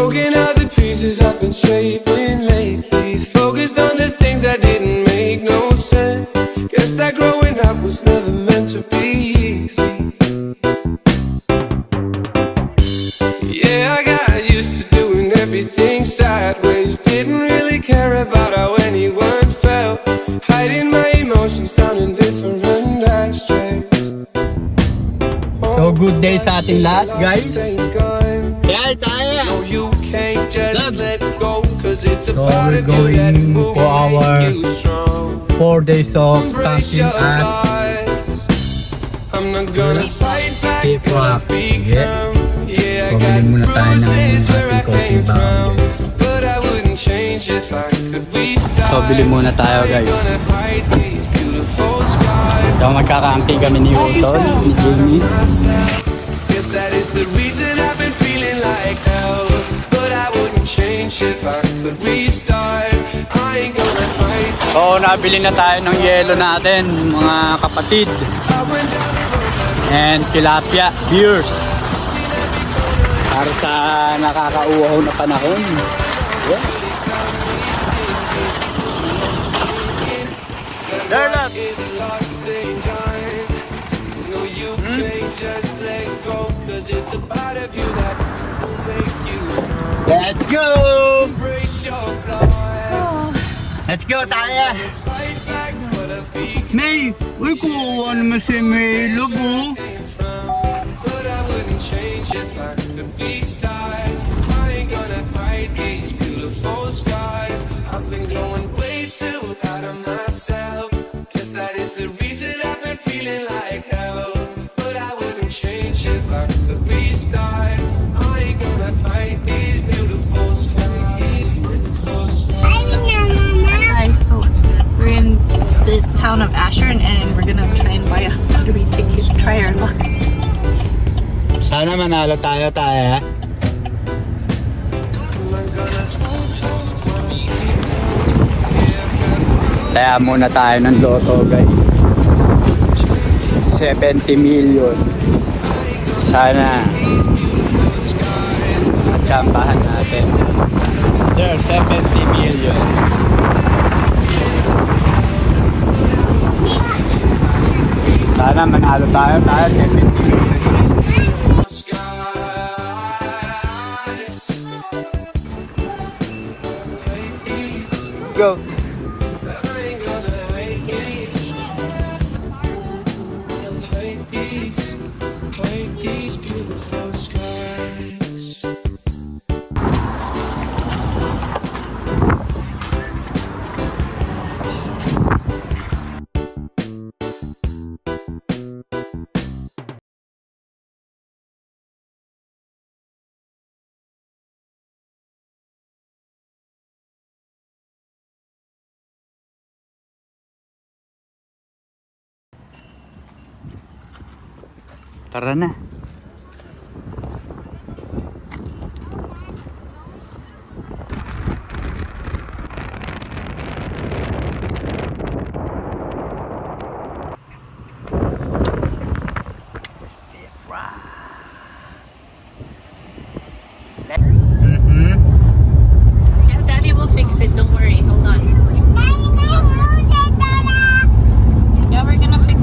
broken out the pieces I've been shaping lately. Focused on the things that didn't make no sense. Guess that growing up was never meant to be easy. Yeah, I got used to doing everything sideways. Didn't really care about how anyone felt. Hiding my emotions down in different ashtrays. So good day sa ating lahat, guys. Kaya tayo. No, you can't just let go, 'cause it's a So part we're of you that going will for our make you strong. 4 days of Embrace camping your at flaws. I'm not gonna fight back Cape what Rock. I've become. Yeah, I So, got bilhin muna tayo ng bruises where I ating coffee came from, bag. but I wouldn't change if I could restart. So bili muna tayo, guys. Gonna hide these beautiful scars. So magkakamping kami ni Utol, ni Jamie. Guess that is the reason I've been feeling like hell, but I wouldn't change if I could restart. I ain't gonna fight. So nabili na tayo ng yelo natin, mga kapatid. I went down the road. And tilapia, beers. Para sa nakakauhaw na panahon. Yeah. Darlap! Is lost and gone. No, you can't just let go, 'cause it's a part of you that will make you strong. Let's go! Embrace your flaws. Let's go tayo! Fight back what I've become May! Uy, kuha naman si May. Lobo! from, but I wouldn't change if I could restart. I ain't gonna hide these beautiful scars. I've been going way too hard on myself. Guess that is the reason I've been feeling like hell, but I wouldn't change if I could restart. I ain't gonna fight these beautiful scars. These beautiful scars. Guys, so we're in the town of Ashern and we're gonna try and buy a lottery ticket, try our luck. Sana manalo tayo. Kaya muna tayo ng loto, guys. 70 million. Sana matsambahan natin. There, 70 million. Sana manalo tayo 70 million. Go. These beautiful skies. Tara na. Yeah, Daddy will fix it, don't worry, hold on. Yeah, we're gonna fix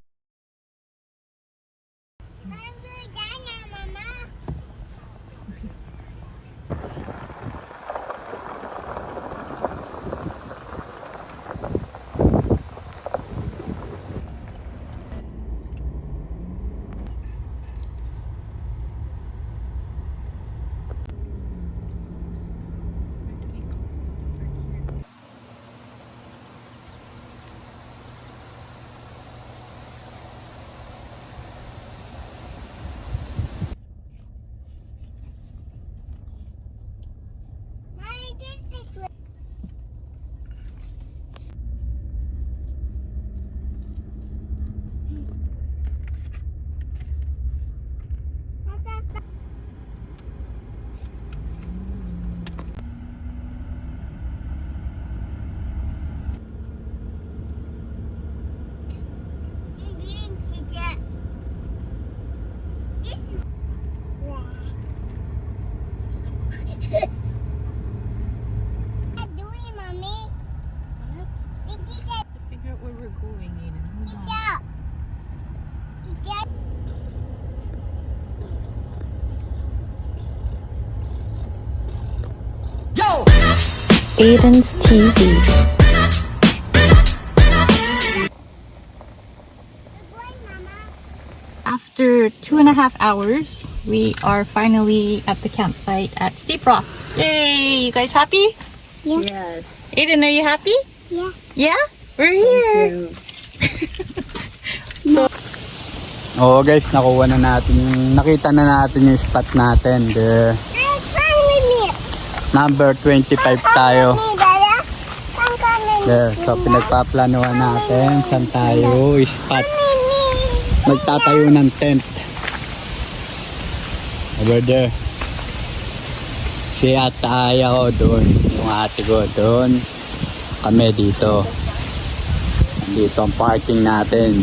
Aiden's TV. After 2.5 hours, we are finally at the campsite at Steep Rock. Yay! You guys happy? Yes. Aiden, are you happy? Yeah. Yeah? We're here! Oo guys, nakuha na natin nakita na natin yung spot natin. The number 25 tayo. There, so pinagpaplanuhan natin saan tayo spot. Magtatayo ng tent. Over there. Si ate Aya ko doon. Yung ate ko doon. Kami dito. Dito ang parking natin.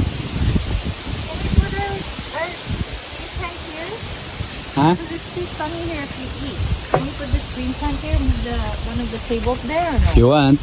Ha? Because it's too sunny here if you eat. Can you put the screen tent here and one of the tables there or no? If you want.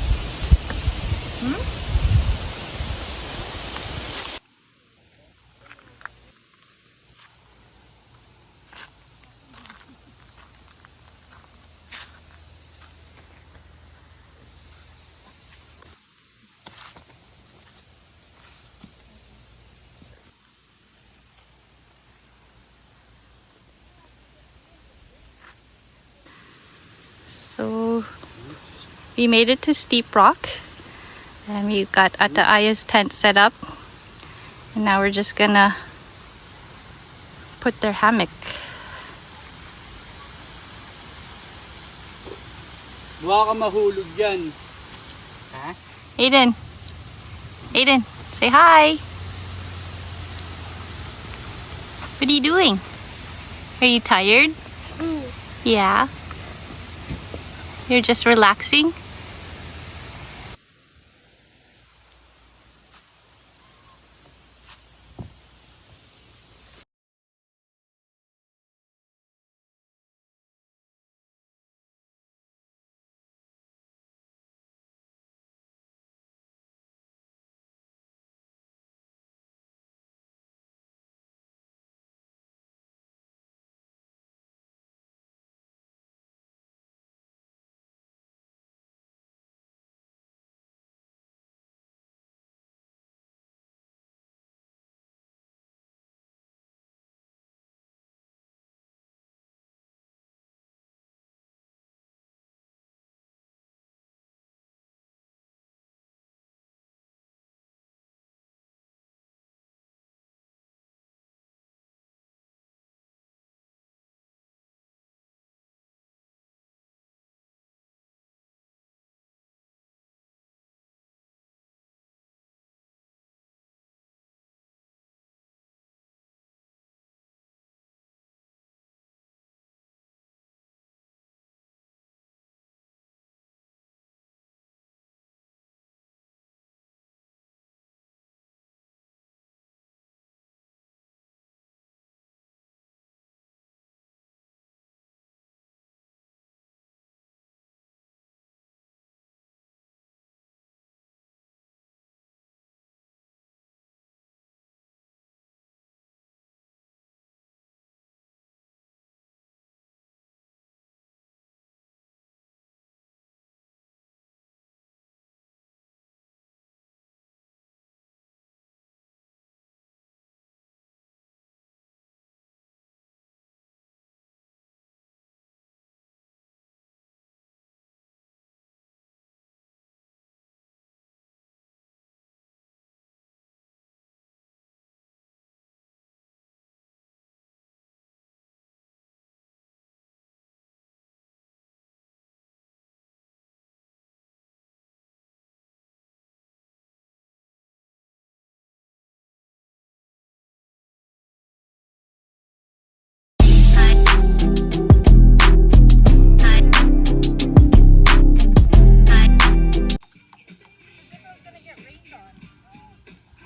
So we made it to Steep Rock and we got Ata Aya's tent set up, and now we're just gonna put their hammock. Baka mahulog yan. Ha? Aiden, say hi. What are you doing? Are you tired? Yeah. You're just relaxing?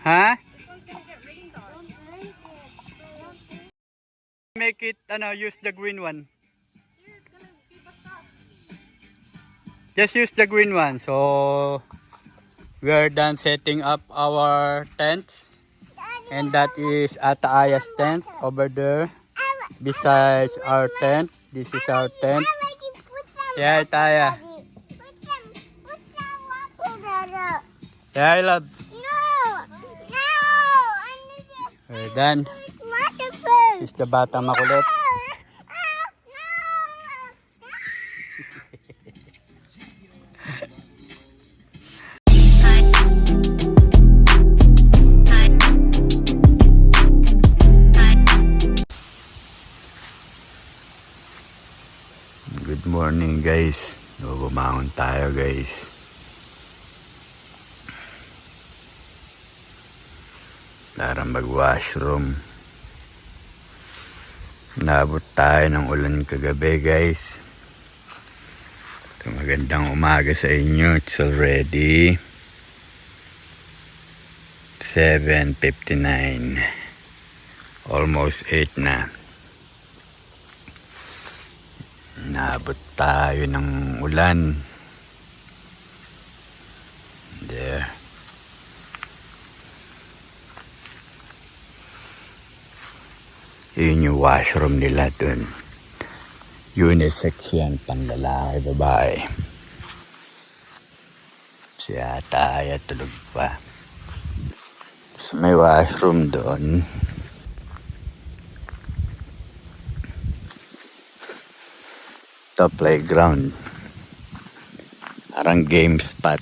Ha? Make it, use the green one. Just use the green one. So, we are done setting up our tents. And that is Ata Aya's tent over there. Besides our tent, this is our tent. Yeah, Taya. Yeah, I love. No! No! I need to We're done. watch the food. This is the bata makulit. No! Good morning guys. Bumangon tayo guys. Para mag-washroom. Nabot tayo ng ulan kagabi guys. So, magandang umaga sa inyo. It's already 7:59. Almost 8 na. Nabot tayo ng ulan. There. Yun yung washroom nila dun. Unisex yan, panlalaki, babae. Si ata ay tulog pa. So, may washroom doon. Ito, playground. Parang game spot.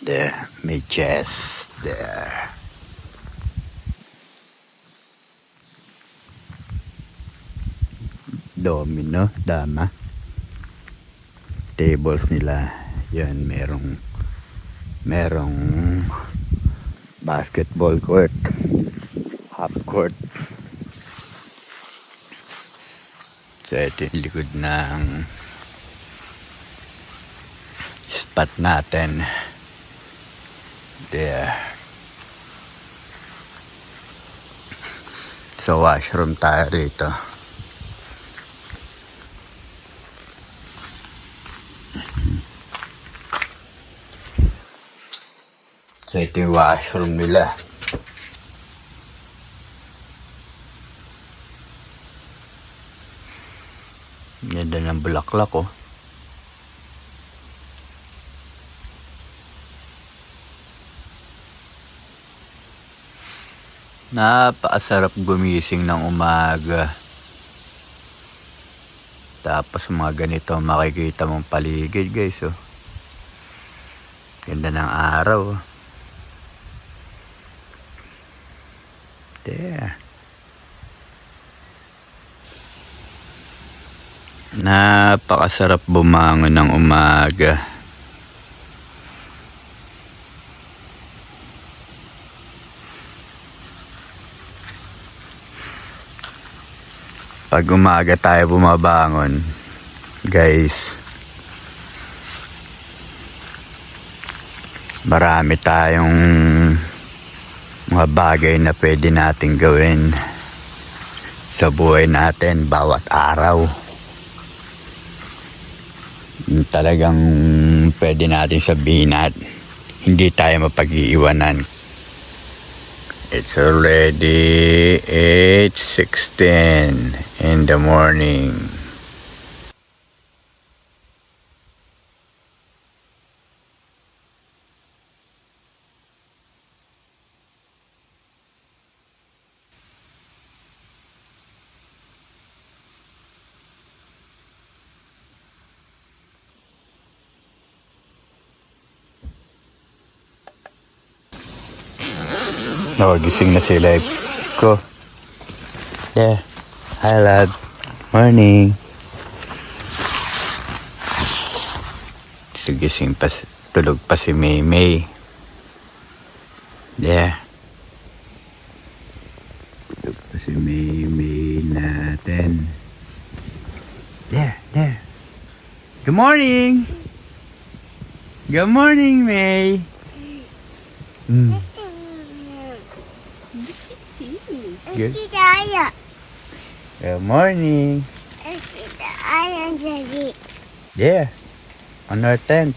There, may chess. There. Domino, dama. Tables nila. Yan, merong basketball court. Half court. So, ito yung likod ng spot natin. There. So, washroom tayo rito. So, ito yung washroom nila. Ganda ng bulaklak, oh. Napakasarap gumising ng umaga. Tapos mga ganito makikita mong paligid, guys, oh. Ganda ng araw, oh. There. Napakasarap bumangon ng umaga. Pag umaga tayo bumabangon, guys, marami tayong mga bagay na pwede nating gawin sa buhay natin bawat araw. Talagang pwede natin sabihin at hindi tayo mapag-iiwanan. It's already 8:16 in the morning. Oh, gising na sila ko. There. Hi, lad. Morning. So, gising pa, tulog pa si Maymay. There. Tulog pa si Maymay natin. There, there. Good morning. Good morning, May. Good. See the eye. Good morning. See the eye, Daddy. Yeah, on our tent.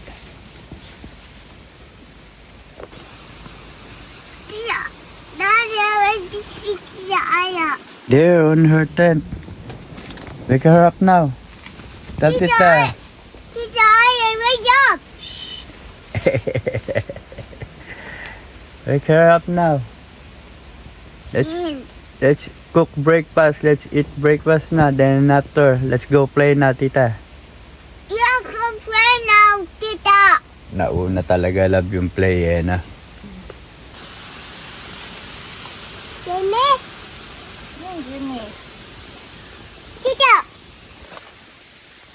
Daddy, I want to see the eye. There on her tent. Wake her up now. Tell See the Tita. eye. See the eye, wake up. Wake her up now. Let's cook breakfast. Let's eat breakfast na. Then after, let's go play na, tita. You can play now, Tita. Nauna talaga love yung play eh na. Jimmy? Tita.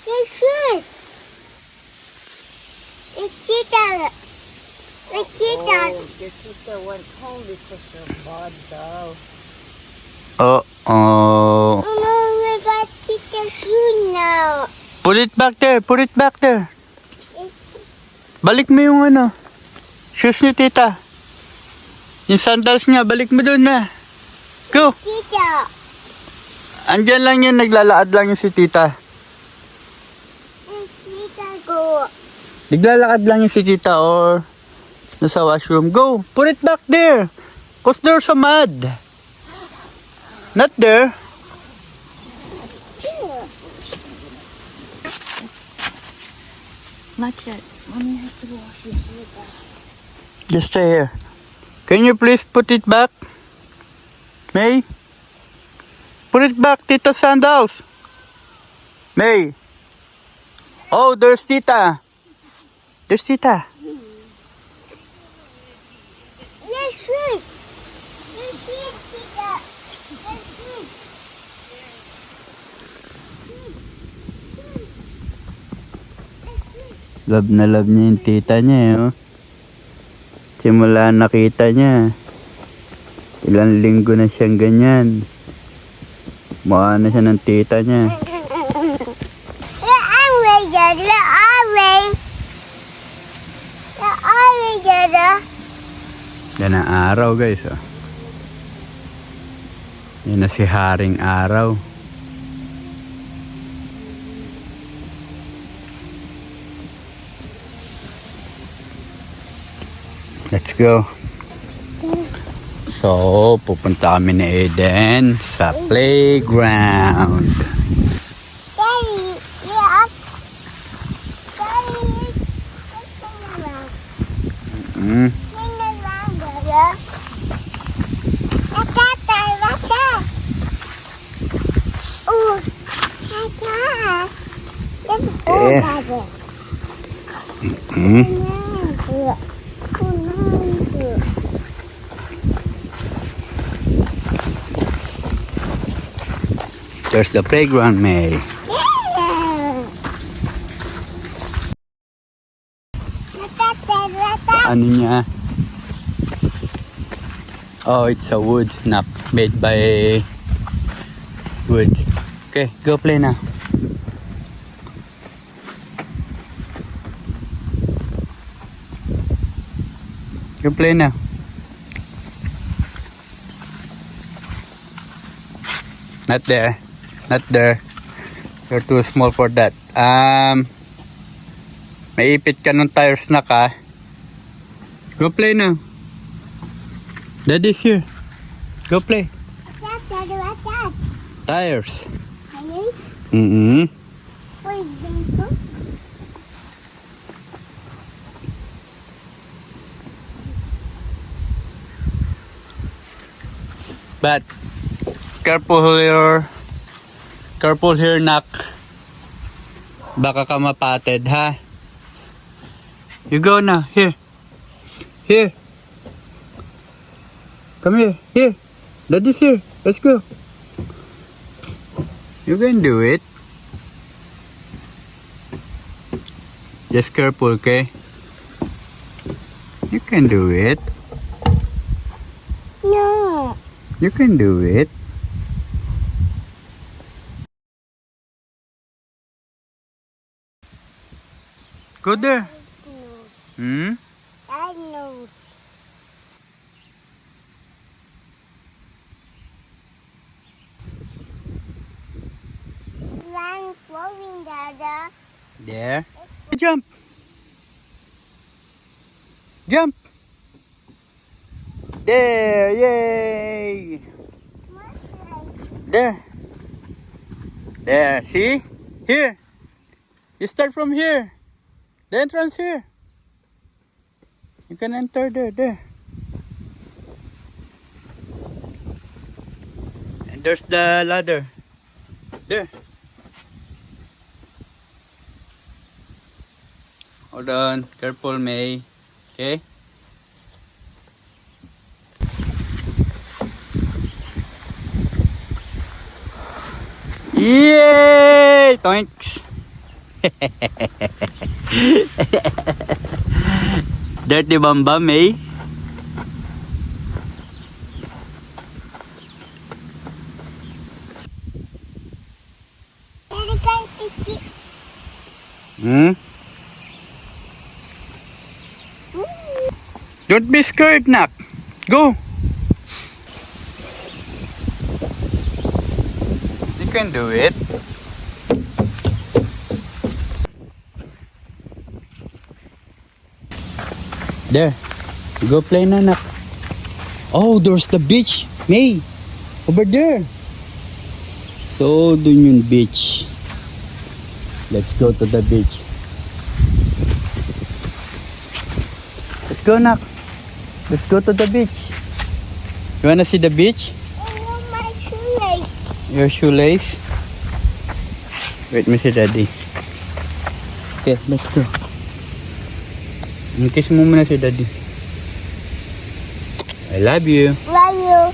It's good. It's Tita. It's Tita. Your sister went home because her bod though. Oh. Oh no, we got Tita's shoe now. Put it back there. Put it back there. It's Balik mo yung shoes ni tita. Yung sandals niya, balik mo dun na. Go. Tita. Andyan lang yan, naglalaad lang yung si tita. It's Tita go. Naglalakad lang yung si tita or nasa washroom. Go, put it back there. Cause there's a mud. Not there. Not yet. Mommy has to wash your hair. Just stay here. Can you please put it back? May? Put it back, Tita sandals. May? Oh, there's Tita. There's Tita. Yes, good. Yes, good, Tita. Yes, good. Love na love niya yung tita niya eh, oh. Simula nakita niya. Ilang linggo na siyang ganyan. Mukha na siya ng tita niya. Yan ang araw guys, oh. Yan na si Haring Araw. Let's go. So, pupunta kami ni Eden sa playground. Daddy, you're up. Daddy, turn around. Mm. Turn around, Dada. Tata. Oh, Tata. Let's go, Eh. Dada. Mm. There's the playground, May. Ano niya? Oh, it's a wood not made by wood. Okay, go play now. Go play now. Not there. Not there. You're too small for that. May ipit ka ng tires na ka. Go play now. Daddy's here. Go play. Tires. Mm-hmm. For example, But careful here, nak. Baka ka mapatid, ha? You go now. Here. Come here. Daddy's here. Let's go. You can do it. Just careful, okay? You can do it. no. You can do it. Go there. Hmm? I know. Run flowing, Dada. There. Jump. Jump. There. Yay. There. There. See? Here. You start from here. The entrance here. You can enter there. And there's the ladder. There. Hold on. Careful, May. Okay? Yay! Thanks. Dirty Bamba, May. Daddy, can pick it? Hmm? Don't be scared, Nak. Go. You can do it. There. Go play na, Nak. Oh, there's the beach. May. Over there. So, dun yung beach. Let's go to the beach. Let's go, Nak. Let's go to the beach. You wanna see the beach? I want my shoelace. Your shoelace? Wait, me see Daddy. Okay, let's go. Kiss mo muna si Daddy. I love you. Love you.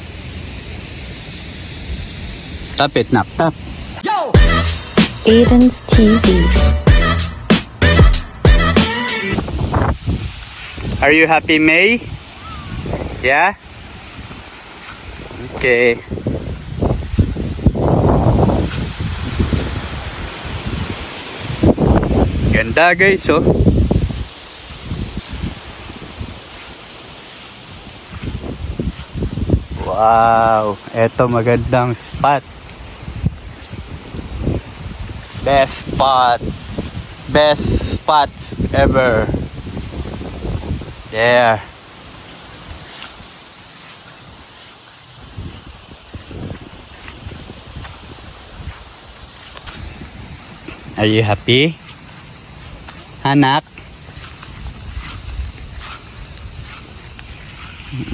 Tap it, Nak. Tap. Aiden's TV. Are you happy, May? Yeah? Okay. Ganda, guys, oh. Wow, eto magandang spot. Best spot. Best spots ever. There. Are you happy? Anak?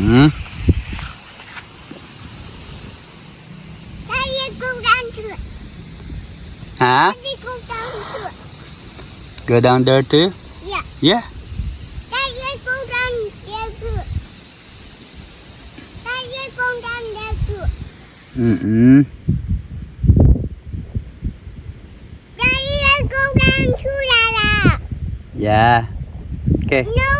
Hmm? Daddy, go down to it. Huh? Daddy, go down to it. Go down there too? Yeah. Yeah. Daddy, go down there to it. Daddy, go down there to it. Mm-mm. Daddy, go down to that. Yeah. Okay, No,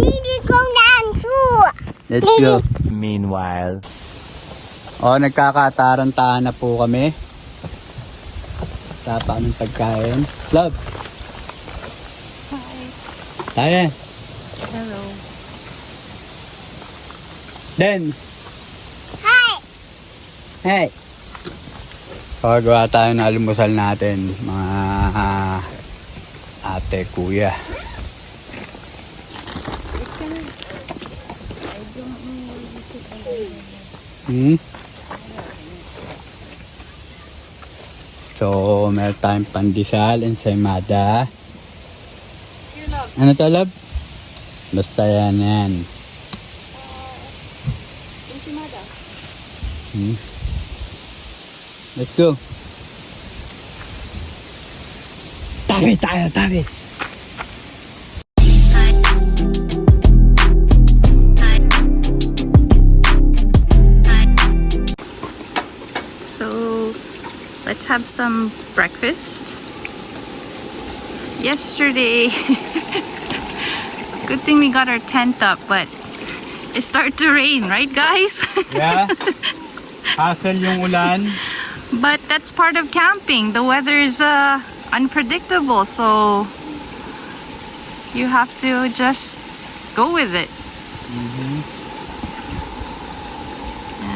need to go down to it. let's go. Meanwhile. Oh, nagkakatarantahan na po kami. Tapa ng pagkain. Love. Hi. Tayo. Hello. Den. Hi. Hey. Pagawa tayo ng almusal natin, mga ate, kuya. Hmm? So, meron tayong pandesal, ensaymada. Ano to, love? Basta yan. Hmm? Let's go. Tabi tayo, tabi. So, let's have some breakfast. Yesterday, good thing we got our tent up, but it started to rain, right, guys? Yeah. Hassle yung ulan. But that's part of camping. The weather is unpredictable, so you have to just go with it.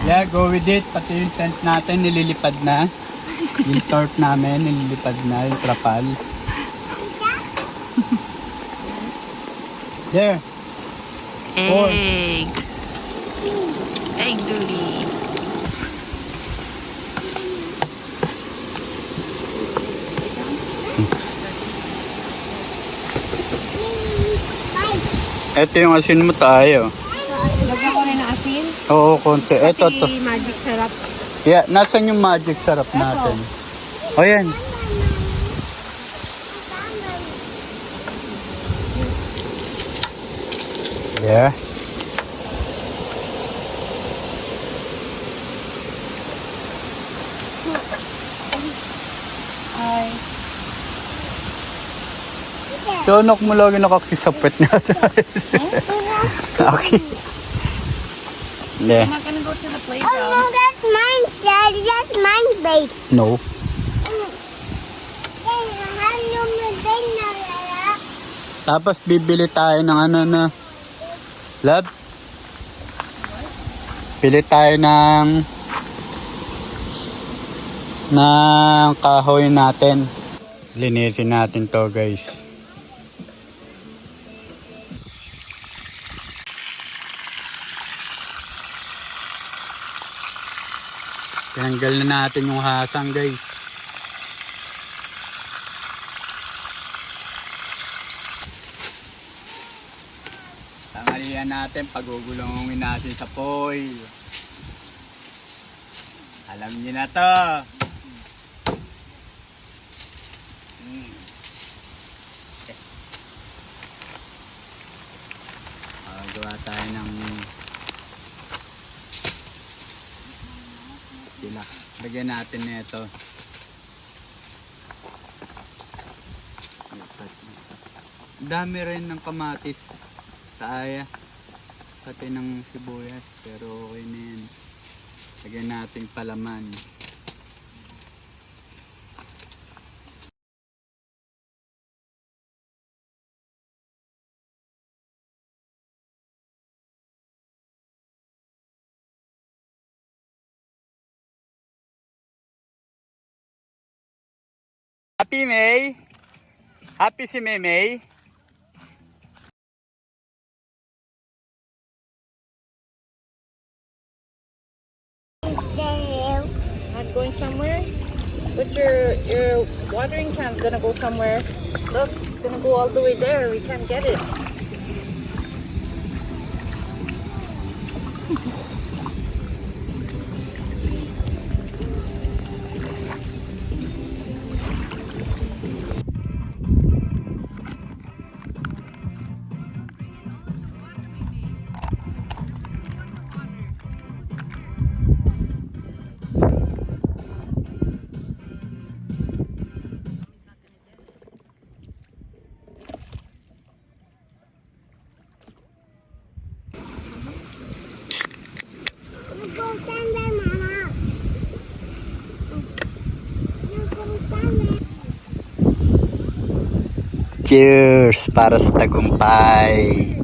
Yeah, go with it. Pati yung tent natin nililipad na. Yung tort namin nililipad na, yung trapal. There. Four. Eggs. Egg duty. Bye. Ito yung asin mo tayo. Lagyan ko rin ng asin. Oo, konti. Ito to. Pati magic sarap. Yeah, nasan yung magic sarap natin? O yan. Yeah. Ay. Sonok mo lagi nakakisapit nga tayo. Okay. Yeah. I'm not gonna go to the Oh, playground. no, that's mine, Daddy. That's mine, babe. No. Tapos bibili tayo ng ano na. Love? Bili tayo ng kahoy natin. Linisin natin to, guys. Tinanggal na natin yung hasang, guys. Tangalian natin, pagugulungin natin sa foil. Alam niyo na to. Gawa tayo ng sila. Lagyan natin nito. Dami rin ng kamatis. Taaya. Pati ng sibuyas. Pero okay na yan. Lagyan natin palaman. Happy May? Happy si May? Not going somewhere? But your watering can's gonna go somewhere. Look, it's gonna go all the way there. We can't get it. Go stand there, Mama. You go stand there. Cheers para sa tagumpay.